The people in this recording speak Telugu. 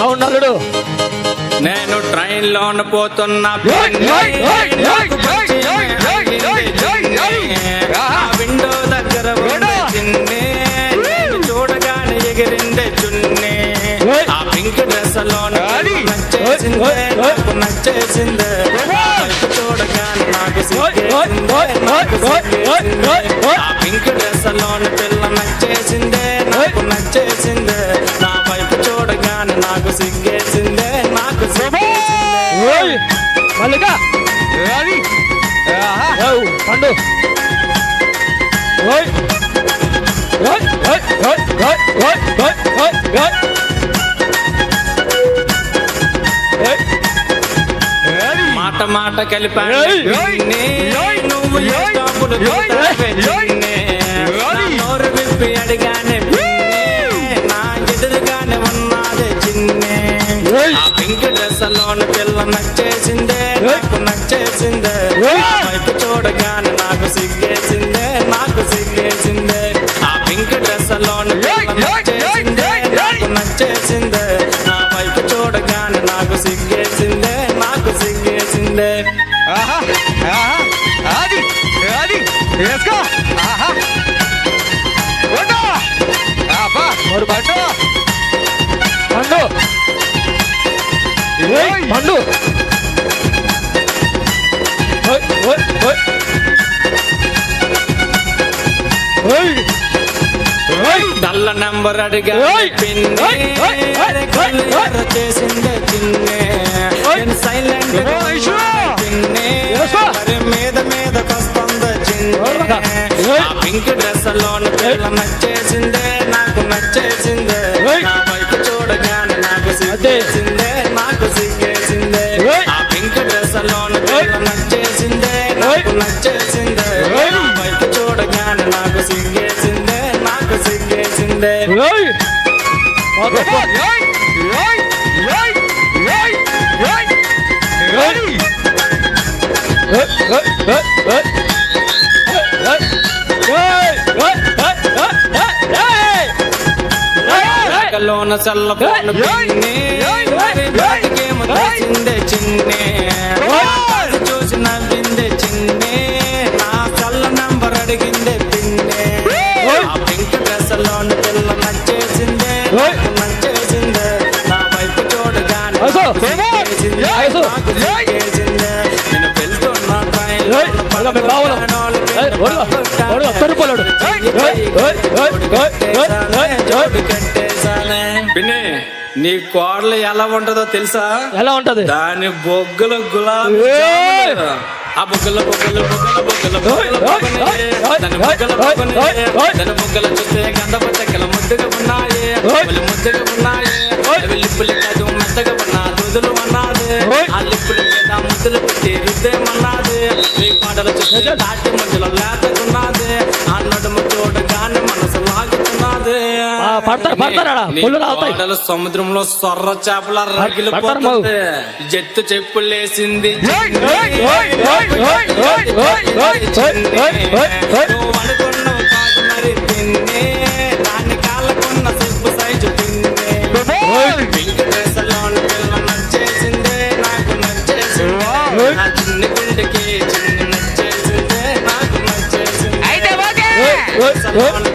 సౌండ్ అల్లుడు. నేను ట్రైన్ లోన పోతున్నా విండో దగ్గర చిన్నే చూడగానే ఎగిరిందే చున్నే ఆ పింక్ డ్రెస్ లోన నచ్చేసిందే నాకు నచ్చేసిందే చూడగానే నాకు ఆ పింక్ డ్రెస్ లోన పిల్ల నచ్చేసిందే నాకు నచ్చేసిందే నా వైపు చూడగానే నాకు సిగ్గేసిందే నాకు మల్లిగా పండు మాట మాట కలిపాను నువ్వు నోరు విప్పి అడిగానే నా ఎదురుగానే ఉన్నదే చిన్నే ఆ పింక్ డ్రెస్ లోని పిల్ల నచ్చేసిందే నాకు నచ్చేసిందే వైపు చూడగానే నాకు సిగ్గేసిందే నాకు సిగ్గేసిందే ఆ పింక్ డ్రెస్ లోని పిల్ల నచ్చేసిందే నాకు నచ్చేసిందే నా వైపు చూడగానే నాకు సిగ్గేసిందే నాకు సిగ్గేసిందే పండు డల్ల నెంబర్ అడిగా చేసిందే చిన్నే సైలెంట్ చిన్నే మీద మీదకొస్తుందో చిన్నే పింక్ డ్రెస్ లోని పిల్ల నచ్చేసిందే నాకు నచ్చేసిందే నా వైపు చూడగానే నాకు సిగ్గేసిందే నాకు సిగ్గేసిందే ఆ పింక్ డ్రెస్ లోని పిల్ల నచ్చేసిందే నాకు నచ్చేసిందే నా వైపు చూడగానే నాకు సిగ్గేసిందే నాకు సిగ్గేసిందే లోన చల్ల పిన్నే చిన్నే చూసి నవ్విందే చిన్నే నా చల్ల నంబర్ అడిగిందే పిన్నే ఆ పింక్ డ్రెస్ లోని పిల్ల నచ్చేసిందే నచ్చేసిందే నా వైపు చూడగానే నేను వెళ్తున్నా పిన్ని నీ కోడలు ఎలా ఉంటదో తెలుసా? ఎలా ఉంటది? దాని బొగ్గుల గులాబీ ఆ బొగ్గల బొగ్గలు బొగ్గల బొగ్గల దాని బొగ్గల చూస్తే గంధపు చెక్కల ముద్దుగా ఉన్నాయి ముద్దుగా ఉన్నాయి లిప్పులు కాదు మెత్తగా ఉన్నా దుదులు అన్నది ఆ లిప్పుల మీద ముద్దులు పెట్టి రుద్దేమన్నది నీ పాటలు చూస్తే దాటి మధ్యలో లేతకున్నది ఆ నడుము చూడగానే మనసు లాగుతున్నది సముద్రంలో సొర్ర చేపల రగిలిపోతుంది జట్టు చెప్పులేసింది అనుకున్న